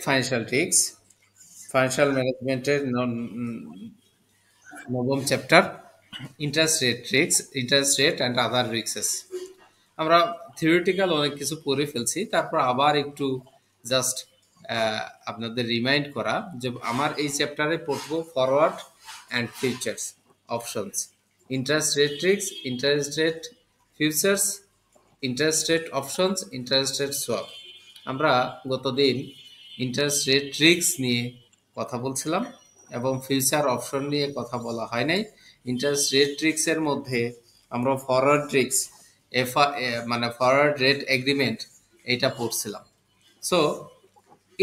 Financial risk, financial ম্যানেজমেন্টের নবম chapter, interest rate risk, interest rate and other risks. আমরা theoretical অনেক কিছু পড়ে ফেলছি, তারপর আবার একটু জাস্ট আপনাদের রিমাইন্ড করা যে আমার এই চ্যাপ্টারে পড়বো forward and futures options, interest rate risk, interest rate futures, interest rate options, interest rate swap. আমরা গতদিন ইন্টারেস্ট রেট রিস্ক নিয়ে কথা বলছিলাম এবং ফিউচার অপশন নিয়ে কথা বলা হয় নাই। ইন্টারেস্ট রেট রিস্কের মধ্যে আমরা ফরওয়ার্ড রিস্ক, মানে ফরওয়ার্ড রেট এগ্রিমেন্ট, এটা পড়ছিলাম। সো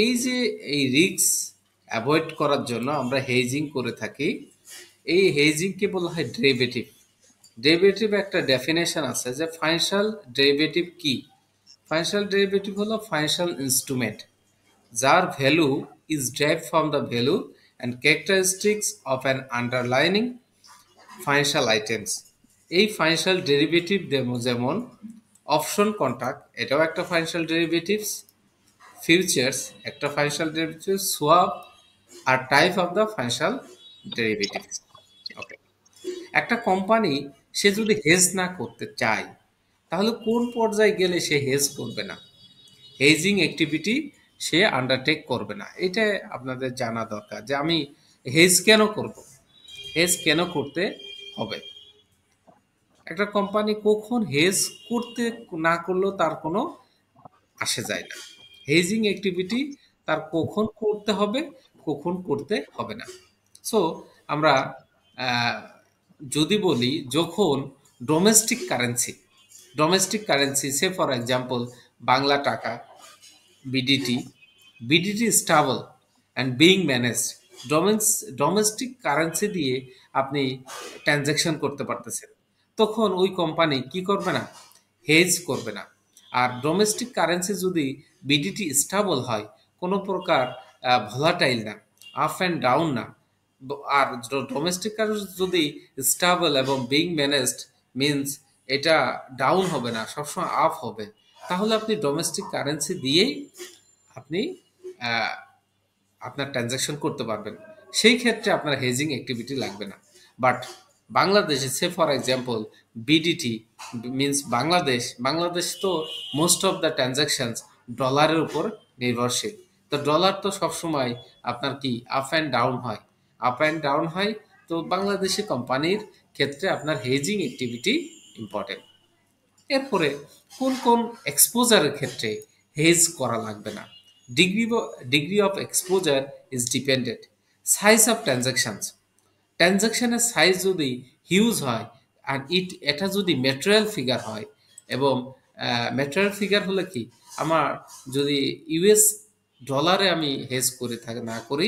এই যে এই রিস্ক অ্যাভয়েড করার জন্য আমরা হেজিং করে থাকি। এই হেজিংকে বলা হয় ডেরিভেটিভ। ডেরিভেটিভ একটা ডেফিনেশন আছে যে ফাইন্যান্সিয়াল ডেরিভেটিভ কি। ফাইন্যান্সিয়াল ডেরিভেটিভ হলো ফাইন্যান্সিয়াল ইনস্ট্রুমেন্ট যার value is derived from the value and characteristics of an underlying financial items. এই ফাইন্যান্সিয়াল ডেরিভেটিভ যেমন অপশন কন্ট্রাক্ট, এটাও একটা ফাইন্যান্সিয়াল ডেরিভেটিভস। ফিউচার্স একটা financial derivative, swap are type of the financial derivatives. Okay, একটা company সে যদি hedge না করতে চায় তাহলে কোন পর্যায়ে গেলে সে হেজ করবে না, হেজিং অ্যাক্টিভিটি সে আন্ডারটেক করবে না, এটা আপনাদের জানা দরকার যে আমি হেজ কেন করব, হেজ কেন করতে হবে। একটা কোম্পানি কখন হেজ করতে না করলেও তার কোনো আসে যায় না। হেজিং অ্যাক্টিভিটি তার কখন করতে হবে, কখন করতে হবে না। সো আমরা আহ, যদি বলি যখন domestic currency say for example Bangla taka, BDT, BDT stable and being managed, domestic currency দিয়ে আপনি ট্রানজ্যাকশন করতে পারতেছেন, তখন ওই কোম্পানি কি করবে না, হেজ করবে না। আর ডোমেস্টিক কারেন্সি যদি বিডিটি স্টেবল হয়, কোনো প্রকার ভলাটাইল না, আপ অ্যান্ড ডাউন না, আর ডোমেস্টিক কারেন্সি যদি স্টেবল এবং বিং ম্যানেজড মিনস এটা ডাউন হবে না, সবসময় আপ হবে, তাহলে আপনি ডোমেস্টিক কারেন্সি দিয়েই আপনি আহ, আপনার ট্রানজ্যাকশন করতে পারবেন। সেই ক্ষেত্রে আপনার হেজিং অ্যাক্টিভিটি লাগবে না। বাট বাংলাদেশে say for example BDT means Bangladesh তো মোস্ট অফ দ্য ট্রানজ্যাকশনস ডলারের উপর নির্ভরশীল। তো ডলার তো সবসময় আপনার কি আপ অ্যান্ড ডাউন হয়, আপ অ্যান্ড ডাউন হয়। তো বাংলাদেশি কোম্পানির ক্ষেত্রে আপনার হেজিং অ্যাক্টিভিটি ইম্পর্টেন্ট। এরপরে কোন কোন এক্সপোজারের ক্ষেত্রে হেজ করা লাগবে না। Degree degree of exposure is dependent size of transactions. ট্রানজ্যাকশনের সাইজ যদি হিউজ হয় আর এটা যদি ম্যাটেরিয়াল ফিগার হয়, এবং ম্যাটেরিয়াল ফিগার হলে কি, আমার যদি ইউএস ডলারে আমি হেজ করে থাকি না করি,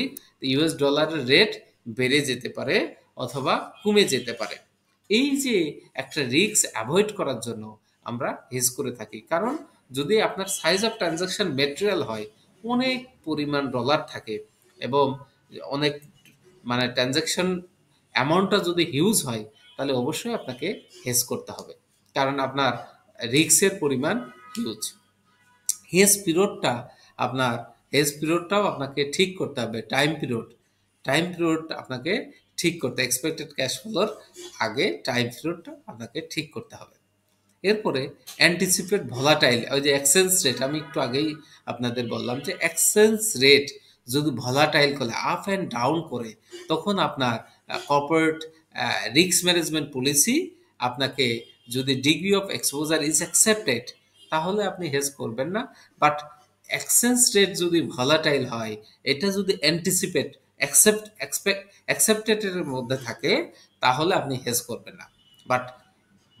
ইউএস ডলারের রেট বেড়ে যেতে পারে অথবা কমে যেতে পারে। এই যে একটা রিস্ক অ্যাভয়েড করার জন্য আমরা হেজ করে থাকি। কারণ যদি আপনার সাইজ অফ ট্রানজাকশন ম্যাটেরিয়াল হয়, অনেক পরিমাণ ডলার থাকে এবং অনেক মানে ট্রানজাকশন অ্যামাউন্টটা যদি হিউজ হয়, তাহলে অবশ্যই আপনাকে হেজ করতে হবে, কারণ আপনার রিস্কের পরিমাণ হিউজ। হেজ পিরিয়ডটা আপনার হেজ পিরিয়ডটাও আপনাকে ঠিক করতে হবে। টাইম পিরিয়ড আপনাকে ঠিক করতে, এক্সপেক্টেড ক্যাশ ফ্লোর আগে টাইম পিরিয়ডটা আপনাকে ঠিক করতে হবে। এরপরে অ্যান্টিসিপেট ভলাটাইল, ওই যে এক্সচেঞ্জ রেট, আমি একটু আগেই আপনাদের বললাম যে এক্সচেঞ্জ রেট যদি ভলাটাইল করে আপ অ্যান্ড ডাউন করে, তখন আপনার কর্পোরেট রিস্ক ম্যানেজমেন্ট পলিসি আপনাকে যদি degree of exposure is accepted, তাহলে আপনি হেজ করবেন না। বাট এক্সচেঞ্জ রেট যদি ভলাটাইল হয়, এটা যদি অ্যান্টিসিপেট অ্যাকসেপ্টেডের মধ্যে থাকে, তাহলে আপনি হেজ করবেন না। But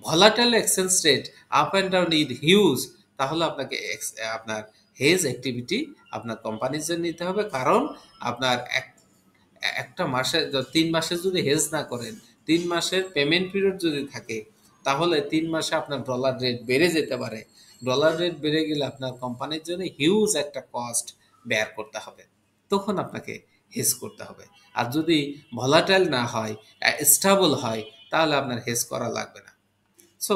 volatile exchange rate up and down is huge, তাহলে আপনাকে আপনার হেজ অ্যাক্টিভিটি আপনার কোম্পানির জন্য নিতে হবে। কারণ আপনার একটা মাসে 3 মাসে যদি হেজ না করেন, 3 মাসের পেমেন্ট পিরিয়ড যদি থাকে, তাহলে 3 মাসে আপনার ডলার রেট বেড়ে যেতে পারে। ডলার রেট বেড়ে গেলে আপনার কোম্পানির জন্য হিউজ একটা কস্ট বেয়ার করতে হবে, তখন আপনাকে হেজ করতে হবে। আর যদি ভলাটাইল না হয়, স্টেবল হয়, তাহলে আপনার হেজ করা লাগবে না। সো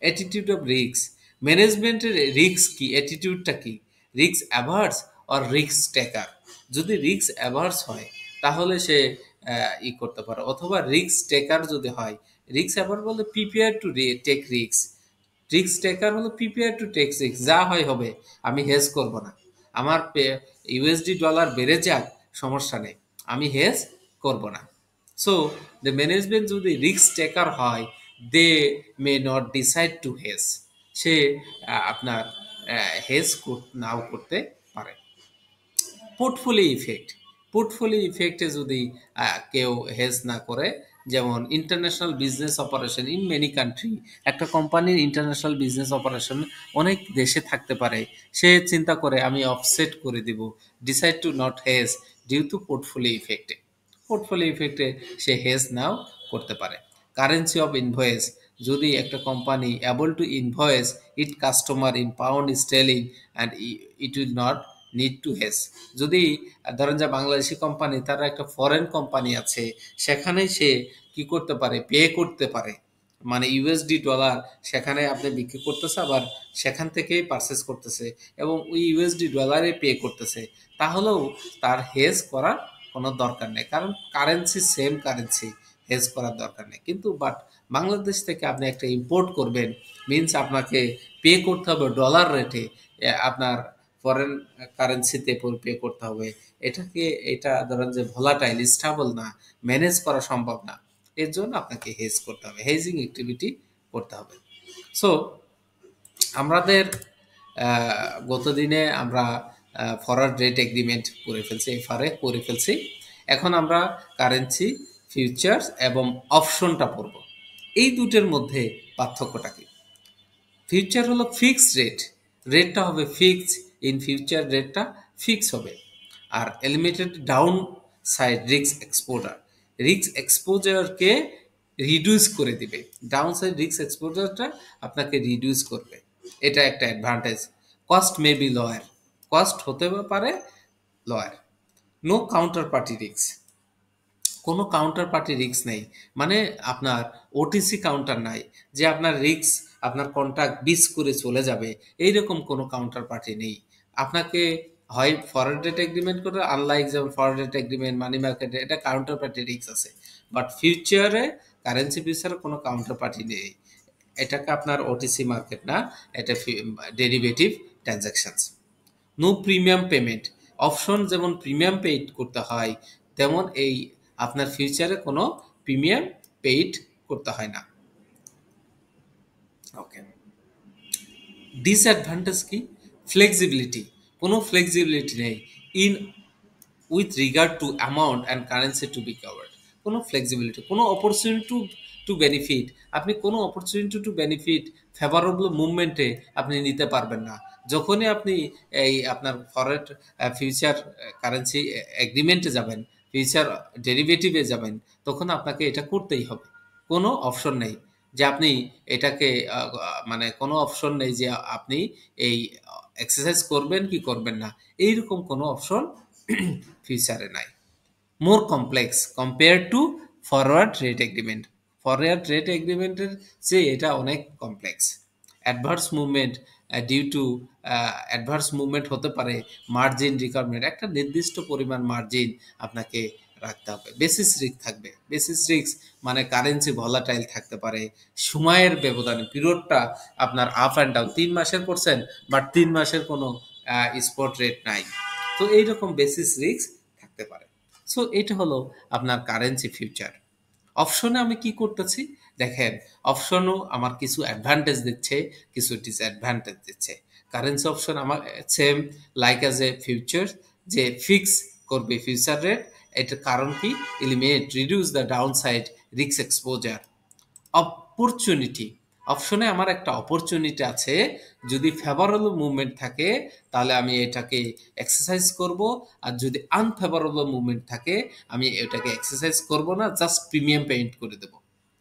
অ্যাটিটিউড অফ রিস্ক ম্যানেজমেন্টের রিস্ক কি, অ্যাটিটিউডটা কি, risk averse or risk taker. যদি রিস্ক অ্যাভার্স হয় তাহলে সে করতে পারে, অথবা রিস্ক টেকার যদি হয়। রিস্ক অ্যাভার্স বলতে prepare to take risk. Risk taker হলো প্রিপেয়ার টু টেক রিস্ক, যা হয় হবে, আমি হেজ করব না। আমার ইউএসডি ডলার বেড়ে যাক, সমস্যা নেই, আমি হেজ করব না। সো দ্য ম্যানেজমেন্ট যদি রিস্ক টেকার হয়, they may not decide to hedge. সে আপনার হেজ নাও করতে পারে। পোর্টফোলিও ইফেক্ট, পোর্টফোলিও ইফেক্টে যদি কেউ হেজ না করে, যেমন international business operation in many country, একটা কোম্পানির ইন্টারন্যাশনাল বিজনেস অপারেশন অনেক দেশে থাকতে পারে, সে চিন্তা করে আমি অফসেট করে দিব, decide to not hedge due to portfolio ইফেক্টে। পোর্টফোলিও ইফেক্টে সে হেজ নাও করতে পারে। কারেন্সি অফ ইনভয়েস, যদি একটা company able to invoice it customer in pound sterling and it will not need to hedge. যদি ধরেন যে বাংলাদেশি কোম্পানি, তারা একটা ফরেন কোম্পানি আছে, সেখানে সে কি করতে পারে, পে করতে পারে, মানে ইউএসডি ডলার সেখানে আপনি বিক্রি করতেছে, আবার সেখান থেকেই পারচেস করতেছে এবং ওই ইউএসডি ডলারে পে করতেছে, তাহলেও তার হেজ করার কোনো দরকার নেই, কারণ কারেন্সি সেম কারেন্সি, হেজ করার দরকার নেই। কিন্তু বাট বাংলাদেশ থেকে আপনি একটা ইম্পোর্ট করবেন, মিনস আপনাকে পে করতে হবে ডলার রেটে, আপনার ফরেন কারেন্সিতে পে করতে হবে। এটাকে, এটা ধরেন যে ভোলাটাইল, স্টেবল না, ম্যানেজ করা সম্ভব না, এর জন্য আপনাকে হেজ করতে হবে, হেজিং অ্যাক্টিভিটি করতে হবে। সো আমাদের গত দিনে আমরা ফরওয়ার্ড রেট এগ্রিমেন্ট করে ফেলছি, এফআরএ করে ফেলছি। এখন আমরা কারেন্সি ফিউচার্স এবং অপশনটা পড়ব। এই দুটোর মধ্যে পার্থক্যটা কি? ফিউচার হলো ফিক্সড রেট, রেটটা হবে ফিক্স, ইন ফিউচার রেটটা ফিক্স হবে। আর eliminated down side risk exposure, risk এক্সপোজারকে রিডিউস করে দিবে, ডাউন সাইড রিস্ক এক্সপোজারটা আপনাকে রিডিউস করবে, এটা একটা advantage. Cost may be lower, cost হতে পারে lower. No counter party risk, কোনো কাউন্টার পার্টি রিস্ক নেই, মানে আপনার ওটিসি কাউন্টার নাই, যে আপনার রিস্ক, আপনার কন্ট্রাক্ট বিস করে চলে যাবে, এইরকম কোনো কাউন্টার পার্টি নেই। আপনাকে হয় ফরওয়ার্ড রেট এগ্রিমেন্ট করে, আনলাইক যেমন ফরওয়ার্ড রেট এগ্রিমেন্ট মানি মার্কেটে, এটা কাউন্টার পার্টি রিস্ক আছে, বাট ফিউচারে কারেন্সি ফিউচারে কোনো কাউন্টার পার্টি নেই। এটাকে আপনার ওটিসি মার্কেট না, এটা derivative transactions. No premium payment, option যেমন প্রিমিয়াম পেইড করতে হয়, তেমন এই আপনার ফিউচারে কোনো প্রিমিয়াম পেইড করতে হয় না। ওকে, ডিসঅ্যাডভান্টেজ কি? ফ্লেক্সিবিলিটি, কোনো ফ্লেক্সিবিলিটি নেই in with regard to amount and currency to be covered, কোনো ফ্লেক্সিবিলিটি, কোনো অপরচুনিটি টু বেনিফিট, আপনি কোনো অপরচুনিটি টু বেনিফিট ফেভারেবল মুভমেন্টে আপনি নিতে পারবেন না। যখনই আপনি এই আপনার ফরেন ফিউচার কারেন্সি এগ্রিমেন্টে যাবেন, ফিউচার ডেরিভেটিভে যাবেন, তখন আপনাকে এটা করতেই হবে, কোনো অপশন নেই যে আপনি এটাকে মানে কোনো অপশন নেই যে আপনি এই এক্সারসাইজ করবেন কি করবেন না, এইরকম কোনো অপশন ফিউচারে নাই। More complex compare to forward rate agreement, forward rate এগ্রিমেন্টের চেয়ে এটা অনেক complex. Adverse movement, due to adverse movement হতে পারে, মার্জিন রিকোয়ারমেন্ট, একটা নির্দিষ্ট পরিমাণ মার্জিন আপনাকে রাখতে হবে। বেসিস রিস্ক থাকবে, বেসিস রিস্ক মানে কারেন্সি ভলাটাইল থাকতে পারে, সময়ের ব্যবধানে, পিরিয়ডটা আপনার আপ অ্যান্ড ডাউন, 3 মাসের করছেন বাট 3 মাসের কোনো স্পট রেট নাই, তো এইরকম বেসিস রিস্ক থাকতে পারে। সো এটা হলো আপনার কারেন্সি ফিউচার। অপশনে আমি কি করতেছি দেখেন, অপশনও আমার কিছু অ্যাডভান্টেজ দিচ্ছে, কিছু ডিসঅ্যাডভান্টেজ দিচ্ছে। কারেন্সি অপশন আমার same like as a future, যে ফিক্স করবে ফিউচার রেট, এটার কারণ কি? Eliminate reduce the down side risk exposure. Opportunity, অপশনে আমার একটা অপরচুনিটি আছে, যদি ফেভারেবল মুভমেন্ট থাকে তাহলে আমি এটাকে এক্সারসাইজ করব, আর যদি আনফেভারেবল মুভমেন্ট থাকে আমি এটাকে এক্সারসাইজ করব না, জাস্ট প্রিমিয়াম পেইড করে দেব।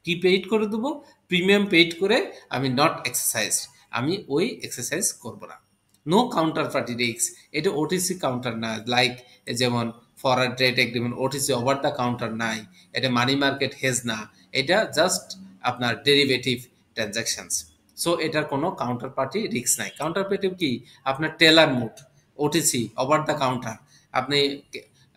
কি পেইড করে দেব? প্রিমিয়াম পেইড করে আমি নট এক্সারসাইজ, আমি ওই এক্সারসাইজ করব না। নো কাউন্টার পার্টি রিস্ক, এটা ওটিসি কাউন্টার না, লাইক যেমন forward rate agreement, OTC over the counter নাই, এটা মানি মার্কেট হেজ না, এটা জাস্ট আপনার ডেরিভেটিভ ট্রানজাকশনস। সো এটার কোনো কাউন্টার পার্টি রিস্ক নাই। কাউন্টার পার্টি কি? আপনার tailor made, OTC over the counter, আপনি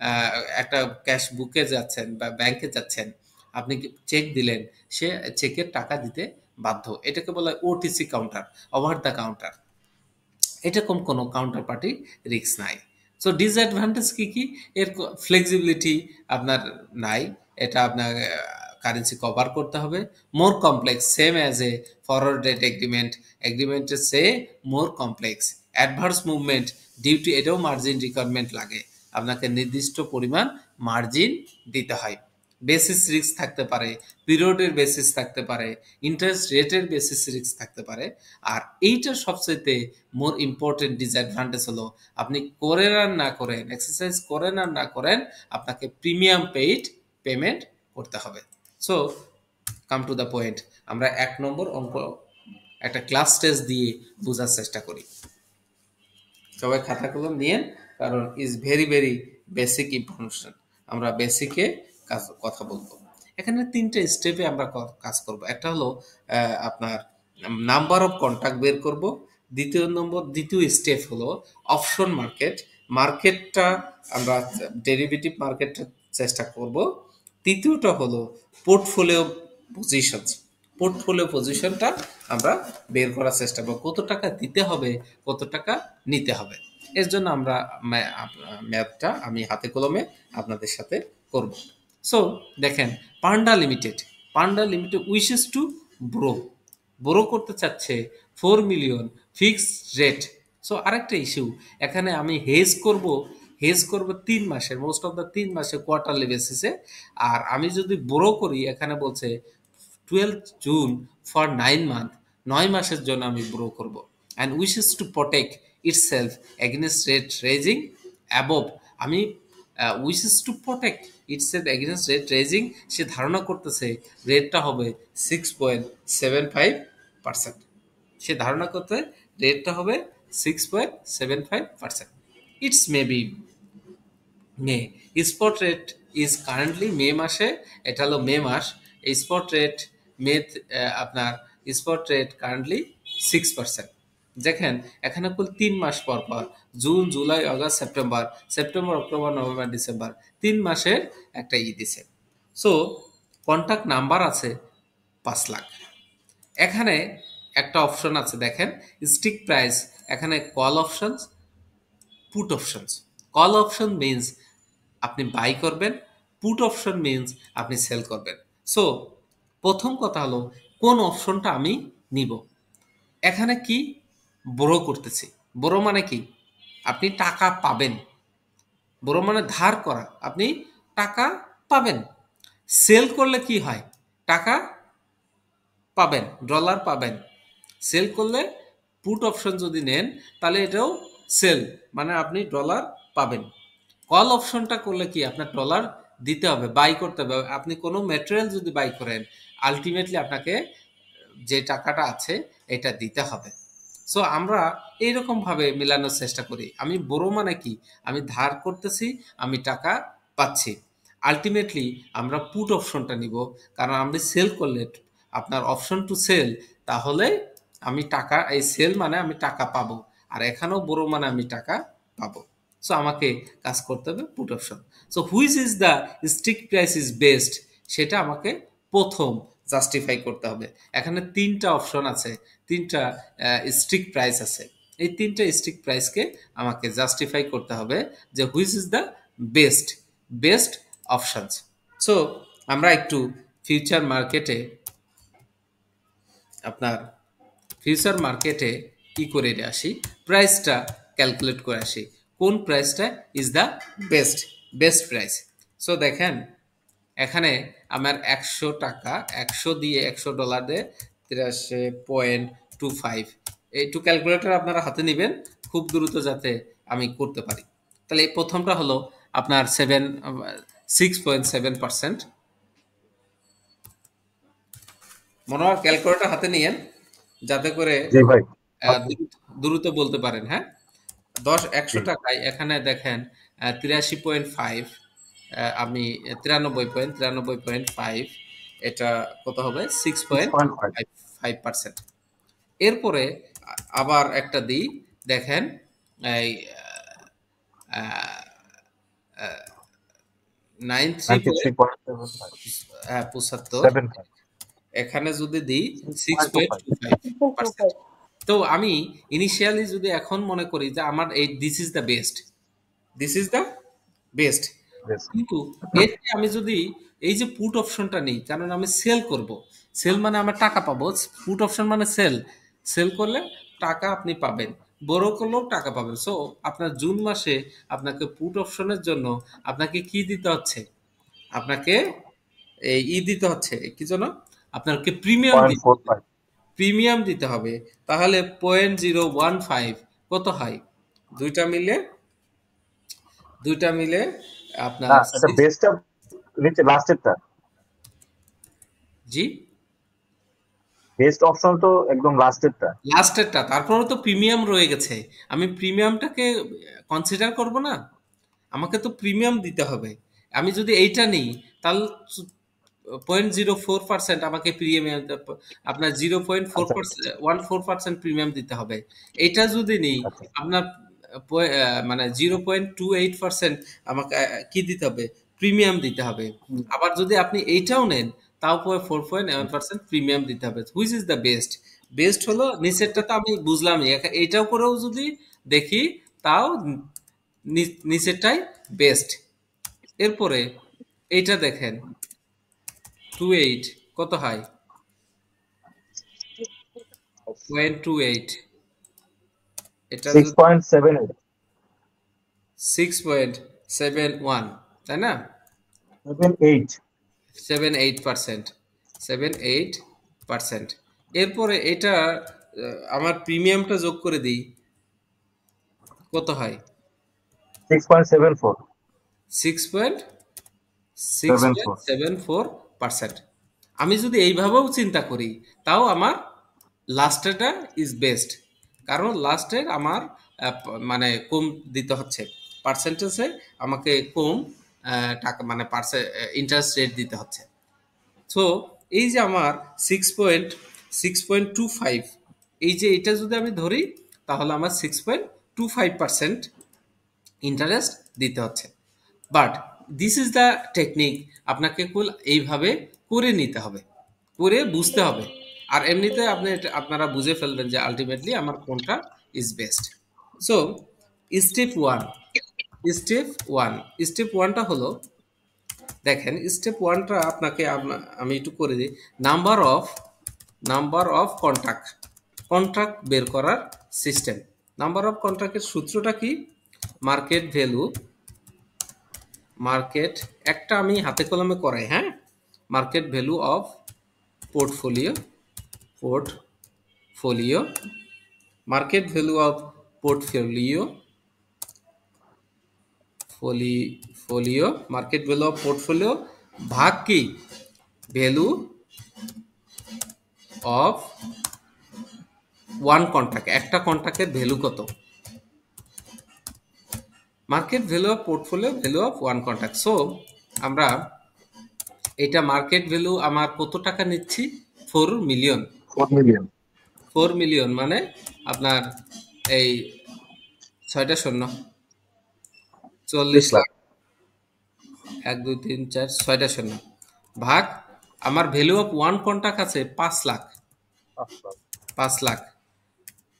আহ, একটা ক্যাশ বুকে যাচ্ছেন বা ব্যাংকে যাচ্ছেন, আপনি চেক দিলেন, সে চেকের টাকা দিতে বাধ্য। এটাকে বলা হয় OTC counter, over the counter. এরকম কোনো কাউন্টার পার্টি রিস্ক নাই। সো ডিসঅ্যাডভান্টেজ কি কি? এর ফ্লেক্সিবিলিটি আপনার নাই, এটা আপনার কারেন্সি কভার করতে হবে। More complex, same as a forward rate agreement, এগ্রিমেন্টের সে more complex. Adverse movement duty, এটাও মার্জিন রিকোয়ারমেন্ট লাগে, আপনাকে নির্দিষ্ট পরিমাণ মার্জিন দিতে হয়। বেসিস রিস্ক থাকতে পারে, পিরিয়ডের বেসিস থাকতে পারে, ইন্টারেস্ট রেটের বেসিস রিস্ক থাকতে পারে। আর এইটা সবচেয়ে মোর ইম্পর্টেন্ট ডিসঅ্যাডভান্টেজ হলো, আপনি করেন আর না করেন, এক্সারসাইজ করেন আর না করেন, আপনাকে প্রিমিয়াম পেইড পেমেন্ট করতে হবে। So come to the point, আমরা 1 নম্বর অঙ্ক একটা ক্লাস টেস্ট দিয়ে বোঝার চেষ্টা করি। সবাই খাতা কলম নিয়েন, কারণ is very very basic information. আমরা বেসিকে কথা বলবো। এখানে 3টে স্টেপে আমরা কাজ করব। একটা হলো আপনার নাম্বার অফ কন্ট্যাক্ট বের করব। দ্বিতীয় স্টেপ হলো অপশন মার্কেট, মার্কেটটা আমরা ডেরিভেটিভ মার্কেটটা চেষ্টা করব। তৃতীয়টা হলো পোর্টফোলিও পজিশনস, পোর্টফোলিও পজিশনটা আমরা বের করার চেষ্টা করব, কত টাকা দিতে হবে, কত টাকা নিতে হবে। এর জন্য আমরা ম্যাথটা আমি হাতে কলমে আপনাদের সাথে করব। সো দেখেন, Panda limited wishes to borrow, borrow করতে চাচ্ছে 4 মিলিয়ন ফিক্সড রেট। সো আরেকটা ইস্যু, এখানে আমি হেজ করব 3 মাসের, মোস্ট অফ দ্য 3 মাসে কোয়ার্টারলি বেসিসে। আর আমি যদি ব্রো করি, এখানে বলছে 12 জুন ফর 9 মান্থ, 9 মাসের জন্য আমি ব্রো করব। And wishes to protect itself against rate raising above, আমি wishes to protect itself against rate raising, সে ধারণা করতেছে রেটটা হবে 6.75%। সে ধারণা করতে রেটটা হবে 6.75%। It's maybe May, spot rate is currently May মাসে, এটা হলো মে মাস, এই স্পট রেট মে, আপনার স্পট রেট কারেন্টলি 6%। দেখেন এখানে কুল 3 মাস পর পর, June July August September, September October November December, 3 মাসের একটা দিছে। সো কন্ট্যাক্ট নাম্বার আছে 5 লাখ। এখানে একটা অপশন আছে দেখেন, স্টিক প্রাইস, এখানে call options, put options. Call option means আপনি বাই করবেন, পুট অপশন মিনস আপনি সেল করবেন। সো প্রথম কথা হলো কোন অপশনটা আমি নিব। এখানে কি borrow করতেছি, borrow মানে কি, আপনি টাকা পাবেন, borrow মানে ধার করা, আপনি টাকা পাবেন। সেল করলে কি হয়, টাকা পাবেন, ডলার পাবেন। সেল করলে, পুট অপশন যদি নেন তাহলে এটাও সেল, মানে আপনি ডলার পাবেন। কল অপশনটা করলে কি, আপনার ডলার দিতে হবে, বাই করতে হবে। আপনি কোনো ম্যাটেরিয়াল যদি বাই করেন, আলটিমেটলি আপনাকে যে টাকাটা আছে এটা দিতে হবে। সো আমরা এইরকম ভাবে মেলানোর চেষ্টা করি। আমি বড় মানে কি, আমি ধার করতেছি, আমি টাকা পাচ্ছি। আলটিমেটলি আমরা পুট অপশনটা নিব, কারণ আমি সেল করলে, আপনার অপশন টু সেল, তাহলে আমি টাকা, এই সেল মানে আমি টাকা পাবো, আর এখানেও বড় মানে আমি টাকা পাবো। সো আমাকে কাজ করতে হবে put option. So which is the strike price is best, সেটা আমাকে প্রথম জাস্টিফাই করতে হবে। এখানে 3টা অপশন আছে, 3টা স্ট্রিক প্রাইস আছে। এই 3টা স্ট্রিক প্রাইসকে আমাকে জাস্টিফাই করতে হবে যে which is the best best options. So আমরা একটু ফিউচার মার্কেটে, আপনার ফিউচার মার্কেটে কি করে আসি, প্রাইসটা ক্যালকুলেট করে আসি, কোন প্রাইসটা is the best best price. So দেখেন এখানে আমার 100 টাকা, 100 দিয়ে $83.25, একটু ক্যালকুলেটর আপনারা হাতে নেবেন খুব দ্রুত যাতে আমি করতে পারি। তাহলে এই প্রথমটা হলো আপনার 6.7%। মনে হয় ক্যালকুলেটর হাতে নিয়েন যাতে করে জি ভাই। দ্রুত দ্রুত বলতে পারেন। হ্যাঁ, 100 জি। টাকায় এখানে দেখেন 83.5, আমি 93.5, এটা কত হবে, six six point point five five five percent. এরপরে আবার একটা দিই, দেখেন এই 93 হ্যাঁ 75 75 এখানে যদি দিই 6.25%। 6.25 তো আমি ইনিশিয়ালি যদি এখন মনে করি যে আমার এই this is the best, this is the best, yes কিন্তু এতে আমি যদি এই যে পুট অপশনটা নেই, কারণ আমি সেল করব, সেল মানে আমার টাকা পাবো, পুট অপশন মানে সেল, সেল করলে টাকা আপনি পাবেন, বড় করলেও টাকা পাবেন। সো আপনার জুন মাসে আপনাকে পুট অপশনের জন্য আপনাকে কি দিতে হচ্ছে, আপনাকে এই দিতে হচ্ছে কি যেন, আপনাকে প্রিমিয়াম দিতে হবে, 0.45 প্রিমিয়াম দিতে হবে। তাহলে 0.015 কত হয়, দুইটা মিলে, দুইটা মিলে না আপনার এটা বেসটা নিচে লাস্টেরটা জি বেস্ট অপশন তো একদম লাস্টেরটা লাস্টেরটা, তারপরেও তো প্রিমিয়াম রয়ে গেছে, আমি প্রিমিয়ামটাকে কনসিডার করব না, আমাকে তো প্রিমিয়াম দিতে হবে। আমি যদি এইটা নিই তাহলে 0.04% আমাকে প্রিমিয়াম, আপনার জিরো পয়েন্ট ফোর আচ্ছা পার্সেন্ট 14% প্রিমিয়াম দিতে হবে। এইটা যদি নিই আচ্ছা আপনার মানে 0.28% আমাকে কি দিতে হবে, প্রিমিয়াম দিতে হবে। হুম, আবার যদি আপনি এইটাও নেন তাও 4.11% হুম, প্রিমিয়াম দিতে হবে। Which is the best, best হলো নিচেরটা তো আমি বুঝলামই, এইটাও করেও যদি দেখি তাও নিচেরটাই বেস্ট। এরপরে এইটা দেখেন 28 কত হয়, 0.28, এটা যদি 6.78 6.71, তাই না, 78 7-8%, 7-8%। এরপরে এটা আমার প্রিমিয়ামটা যোগ করে দিই, কত হয়, 6.74 six point six point 74 seven four percent. আমি যদি এইভাবেও চিন্তা করি তাও আমার লাস্টেরটা ইজ বেস্ট, কারণ লাস্টের আমার মানে কম দিতে হচ্ছে, পার্সেন্টেজে আমাকে কম টাকা মানে ইন্টারেস্ট রেট দিতে হচ্ছে। সো এই যে আমার 6.25, এই যে এটা যদি আমি ধরি তাহলে আমার 6.25% ইন্টারেস্ট দিতে হচ্ছে। But this is the technique, আপনাকে কুল এইভাবে করে নিতে হবে, করে বুঝতে হবে। আর এমনিতে আপনি আপনারা বুঝে ফেলবেন যে আলটিমেটলি আমার কোনটা is best. So step one, step one, step ওয়ানটা হলো, দেখেন স্টেপ ওয়ানটা আপনাকে আমি একটু করে দিই। নাম্বার অফ কন্ট্রাক্ট, কন্ট্রাক্ট বের করার সিস্টেম। নাম্বার অফ কন্ট্রাক্টের সূত্রটা কি, মার্কেট ভ্যালু, মার্কেট, একটা আমি হাতে কলমে করাই, হ্যাঁ, market value of portfolio, portfolio, market value of portfolio, folio, market value of portfolio ভাগ কি, ভ্যালু অফ ওয়ান কন্ট্রাক্ট, একটা কন্ট্রাক্টের ভ্যালু কত, market value of portfolio, value of one contract. So আমরা এটা মার্কেট ভ্যালু আমার কত টাকা নিচ্ছি, 4 মিলিয়ন, 4 মিলিয়ন 4 মিলিয়ন মানে আপনার এই 6টা শূন্য, 30 লাখ চল্লিশ লাখ, 1 2 3 4 6টা শূন্য, ভাগ আমার ভ্যালু অফ ওয়ান কন্ট্রাক্ট আছে 5 লাখ, 5 লাখ,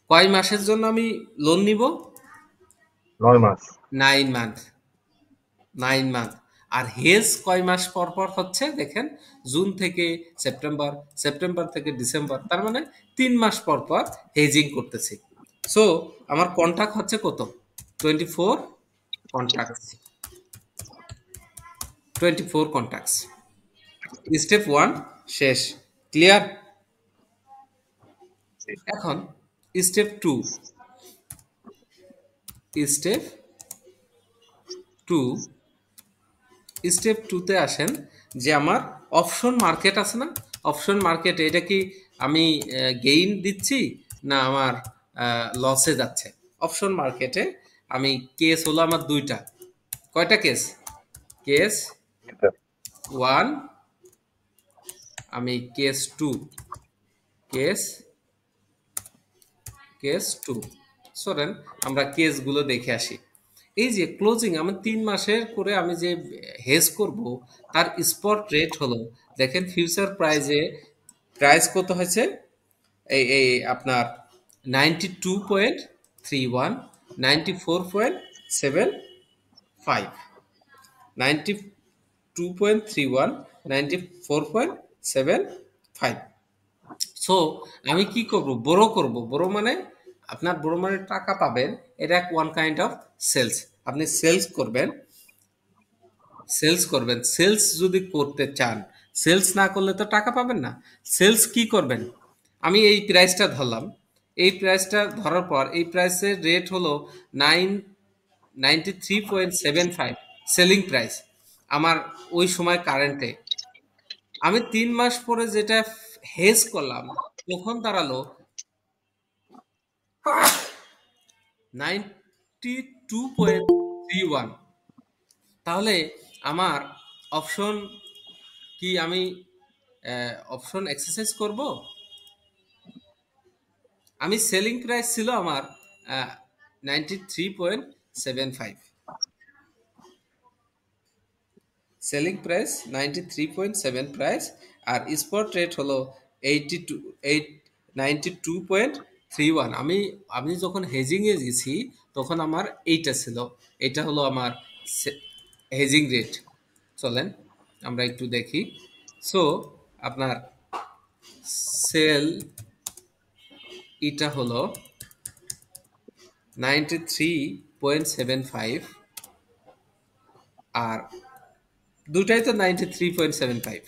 কয় মাসের জন্য আমি লোন নিব, 9 মাস 9 মান্থ, 9 মান্থ। আর হেজ কয় মাস পর পর হচ্ছে দেখেন, জুন থেকে সেপ্টেম্বর, সেপ্টেম্বর থেকে ডিসেম্বর, তার মানে 3 মাস পর পর হেজিং করতেছি। সো আমার কন্ট্রাক্ট হচ্ছে কত, 24 কন্ট্রাক্ট, 24 কন্ট্রাক্টস। স্টেপ ওয়ান শেষ, ক্লিয়ার। এখন step two, step two, step টুতে আসেন, যে আমার অপশন মার্কেট আছে না, অপশন মার্কেটে এটা কি আমি গেইন দিচ্ছি না আমার লসে যাচ্ছে। অপশন মার্কেটে আমি কেস হলো আমার দুইটা, কয়টা কেস, কেস ওয়ান, আমি case two, case case two, শোনেন আমরা কেসগুলো দেখে আসি। এই যে ক্লোজিং আমার ৩ মাসের করে আমি যে হেজ করব তার স্পট রেট হলো, দেখেন ফিউচার প্রাইস কত হয়েছে, এই আপনার 92.31, 94.75, 92.31, 94.75। সো আমি কি করব, বড় মানে আপনার বড় মানে টাকা পাবেন, এটা ওয়ান কাইন্ড অফ সেলস। আপনি সেলস করবেন, সেলস যদি করতে চান, সেলস না করলে তো টাকা পাবেন না। সেলস কি করবেন, আমি এই প্রাইসটা ধরলাম, এই প্রাইসটা ধরার পর এই প্রাইসের রেট হলো 93.75 সেলিং প্রাইস আমার ওই সময় কারেন্টে। আমি ৩ মাস পরে যেটা হেজ করলাম তখন দাঁড়ালো 92.31। তাহলে আমার অপশন কি, আমি অপশন এক্সারসাইজ করব। আমি সেলিং প্রাইস ছিল আমার 93.75, সেলিং প্রাইস 93.7 প্রাইস, আর স্পট রেট হলো 92.31। আমি যখন হেজিং এ গেছি তখন আমার এইটা ছিল, এটা হলো আমার হেজিং রেট। চলেন আমরা একটু দেখি। সো আপনার সেল এটা হলো 93.75, আর দুটাই তো 93.75,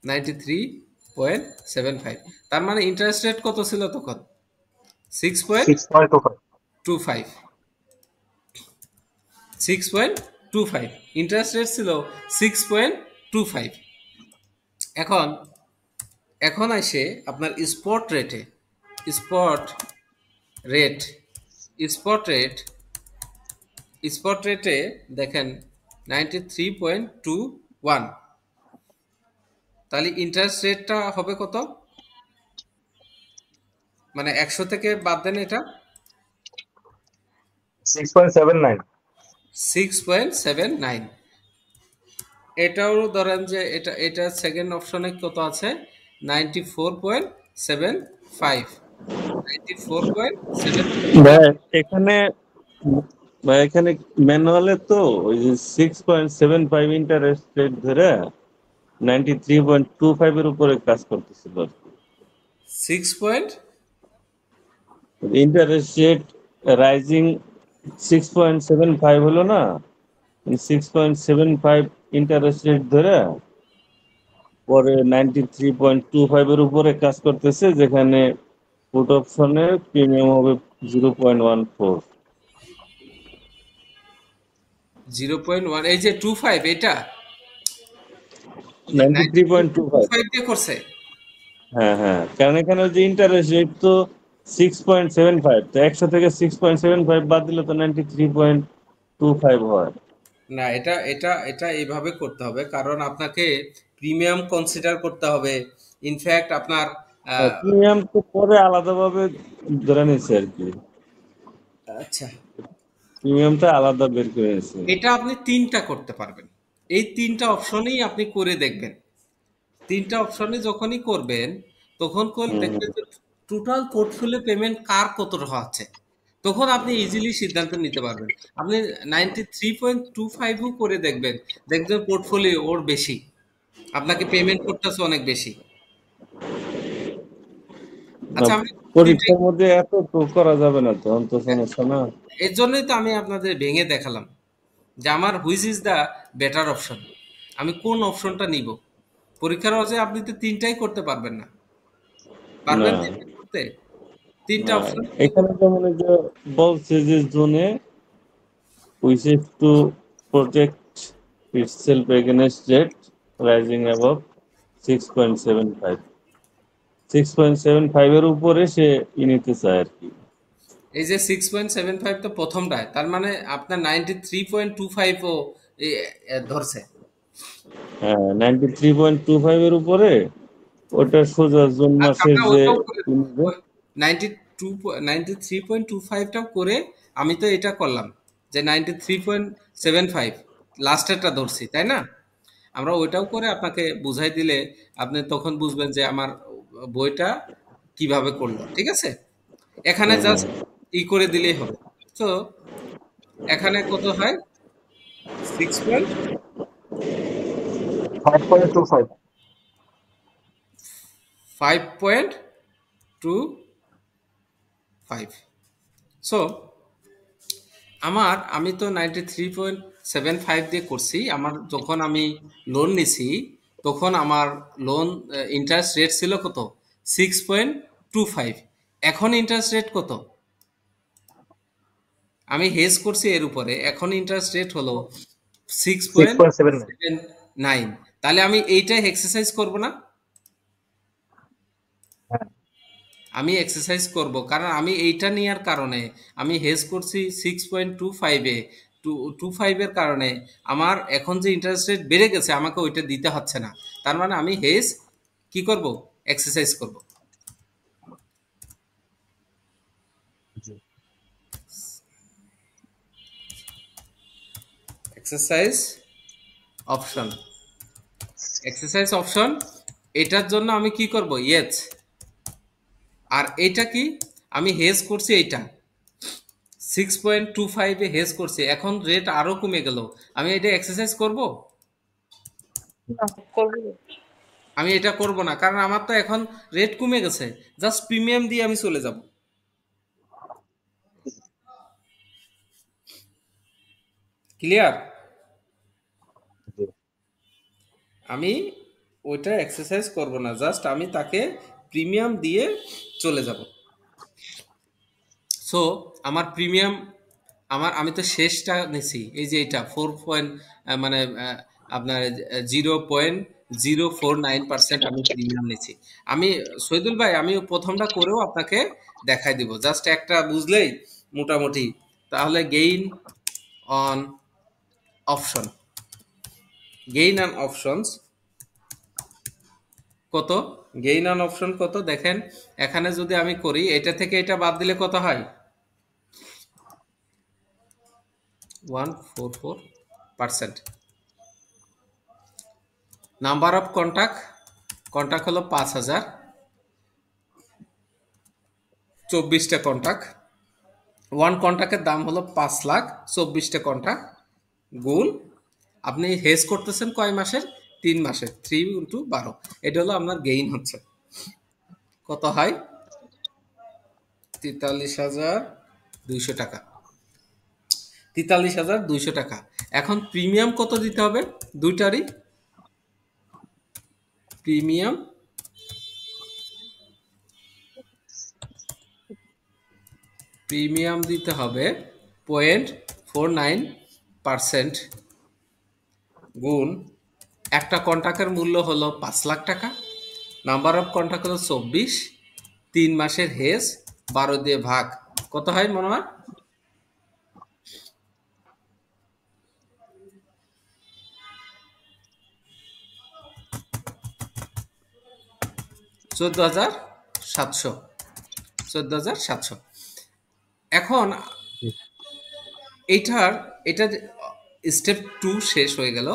93.75। তার মানে ইন্টারেস্ট রেট কত ছিল তখন, 6.25 6.25, 6.25 ইন্টারেস্ট রেট ছিল 6.25। এখন এখন আসে আপনার spot rate spot rate spot রেটে দেখেন 93.21, তাহলে ইন্টারেস্ট রেটটা হবে কত, মানে 100 থেকে বাদ দেন, এটা 6.79 6.79। এটাও ধরেন যে এটা সেকেন্ড অপশনে কত আছে, 94.75, 94.75। ভাই এখানে ভাই এখানে ম্যানুয়ালে তো ওই যে 6.75 ইন্টারেস্ট রেট ধরে 93.25 এর উপরে কাজ করতেছিল। 6 পয়েন্ট ইন্টারেস্ট রেট রাইজিং 6.75 হলো না, 6.75 ইন্টারেস্ট রেট ধরে পরে 93.25 এর উপরে কাজ করতেছে, যেখানে পুট অপশনে প্রিমিয়াম হবে 0.14। 0.1, এই যে 25 এটা 93.25। 95 দিয়ে করছে। হ্যাঁ হ্যাঁ, কারণ এখানে যে ইন্টারেস্ট রেট তো 6.75, তো 100 থেকে 6.75 বাদ দিলে তো 93.25 হয়। না, এটা এটা এটা এইভাবে করতে হবে, কারণ আপনাকে প্রিমিয়াম কনসিডার করতে হবে। ইনফ্যাক্ট আপনার আহ, প্রিমিয়াম তো পরে আলাদাভাবে ধরে নিচ্ছে আর কি, আচ্ছা, প্রিমিয়ামটা আলাদা বের করে নিচ্ছে। এটা আপনি 3টা করতে পারবেন, এই 3টা অপশনেই আপনি করে দেখবেন। 3টা অপশনে যখনই করবেন তখন দেখবেন যে টোটাল পোর্টফোলিও পেমেন্ট কার কতটা হচ্ছে, তখন আপনি ইজিলি সিদ্ধান্ত নিতে পারবেন। আপনি 93.25ও করে দেখবেন, দেখবেন পোর্টফোলিও ওর বেশি, আপনাকে পেমেন্ট করতেছে অনেক বেশি। না, আচ্ছা, আমি তিনটাই, পরীক্ষার মধ্যে এত তো করা যাবে না, তো অন্ত সমস্যা না। এর জন্যই তো আমি আপনাদের ভেঙে দেখালাম যে আমার which is the better option, আমি কোন অপশনটা নিব। পরীক্ষার হচ্ছে আপনি তো 3টাই করতে পারবেন না, না পারবেন 3টা করতে, 3টা না, অপশন। এখানে যেমন এই যে বলছে যে জোনে wishes to protect itself against jet rising above 6.75, 6.75 এর উপরে সে নিতে চায় আর কি। এই যে 6.75 তো প্রথমটায়, তার মানে আপনার 93.25ও ধরছে। হ্যাঁ, 93.25 এর উপরে ওটা সোজা জুন আচ্ছা, মাসের আমরা যে ওটাও করে, নিবে। 92 93.25টাও করে আমি তো এটা করলাম, যে 93.75 লাস্টেরটা ধরছি, তাই না? আমরা ওইটাও করে আপনাকে বুঝাই দিলে আপনি তখন বুঝবেন যে আমার বইটা কিভাবে করলো, ঠিক আছে? এখানে হুম, হুম। জাস্ট ই করে দিলেই হবে। তো এখানে কত হয়? 5.25. 6.5.25। সো আমি তো 93.75 দিয়ে করছি। আমার যখন আমি লোন নিছি তখন আমার লোন ইন্টারেস্ট রেট ছিল কত? 6.25। এখন ইন্টারেস্ট রেট কত? আমি হেজ করছি এর উপরে, এখন ইন্টারেস্ট রেট হলো 6.79. 6.79। তাহলে আমি এইটাই এক্সারসাইজ করব না? হ্যাঁ, আমি এক্সারসাইজ করব, কারণ আমি এইটা নেওয়ার কারণে আমি হেজ করছি 6.25-এ, 25-এর কারণে আমার এখন যে ইন্টারেস্ট রেট বেড়ে গেছে আমাকে ওইটা দিতে হচ্ছে না। তার মানে আমি হেজ কি করব? এক্সারসাইজ করব। জি। এক্সারসাইজ অপশন, এক্সারসাইজ অপশন, এটার জন্য আমি কি করব? ইয়েস। আর এইটা কি? আমি হেজ করছি এইটা 6.25-এ হেজ করছি, এখন রেট আরো কমে গেল, আমি এটা এক্সারসাইজ করব? না, আমি এটা করব না, কারণ আমার তো এখন রেট কমে গেছে, জাস্ট প্রিমিয়াম দিয়ে আমি চলে যাব। ক্লিয়ার? জি। আমি ওইটা এক্সারসাইজ করব না, জাস্ট আমি তাকে প্রিমিয়াম দিয়ে চলে যাব। সো আমার প্রিমিয়াম, আমি তো শেষটা নিছি, এই যে এটা 4 পয়েন্ট, মানে আপনার 0.049% আমি প্রিমিয়াম নিছি। আমি শহীদুল ভাই, আমি প্রথমটা করেও আপনাকে দেখাই দিব, জাস্ট একটা বুঝলেই মোটামুটি। তাহলে gain on option, gain on options কত? গেইন অন অপশন কত দেখেন, এখানে যদি আমি করি এটা থেকে এটা বাদ দিলে কত হয়? 144%। নাম্বার অফ কন্টাক্ট, কন্টাক্ট হলো 5,000, 24টা কন্টাক্ট, ওয়ান কন্টাক্টের দাম হলো 5 লাখ, 24টা কন্টাক্ট গুণ আপনি হেজ করতেছেন কয় মাসের? 3 মাসের, 3 × 12, এটা হলো আপনার গেইন হচ্ছে। কত হয়? 43,200 টাকা। 43,200 টাকা। এখন প্রিমিয়াম কত দিতে হবে দুইটারই? প্রিমিয়াম, প্রিমিয়াম দিতে হবে 0.49% গুণ একটা কন্ট্রাক্টের মূল্য হলো 5 লাখ টাকা, নাম্বার অফ কন্ট্রাক্ট হলো 24, 3 মাসের হেজ 12 দিয়ে ভাগ, কত হয় মনে হয়? 14,700, 14,700। এখন জি। এইটার, এটা স্টেপ 2 শেষ হয়ে গেল।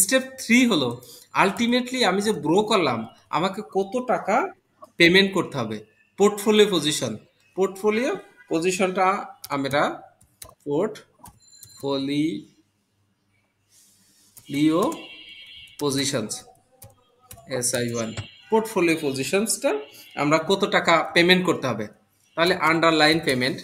স্টেপ 3 হলো আলটিমেটলি আমি যে ব্রো করলাম আমাকে কত টাকা পেমেন্ট করতে হবে। পোর্টফোলিও পজিশন, পোর্টফোলিও পজিশনটা আমরা পোর্টফোলিও পজিশনস, SI1, পোর্টফোলিও পজিশনসটা আমরা কত টাকা পেমেন্ট করতে হবে। তাহলে আন্ডারলাইন পেমেন্ট,